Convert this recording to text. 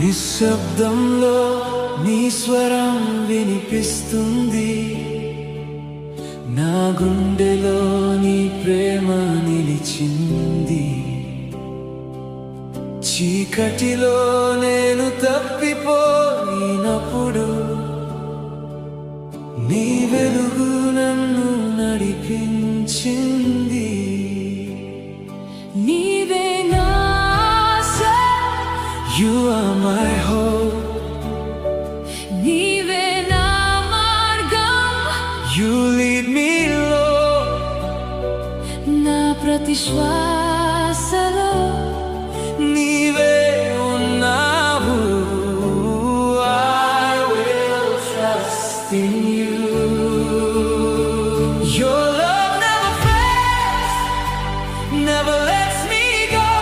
నిశ్శబ్దంలో నీ స్వరం వినిపిస్తుంది, నా గుండెలో నీ ప్రేమ నిలిచింది. చీకటిలో నేను తప్పిపోయినప్పుడు నీ వెలుగు నన్ను నడిపించింది. నీవే నా ఆశ, You are my hope. నీవే నా మార్గం, You lead me, Lord. నా ప్రతి శ్వాస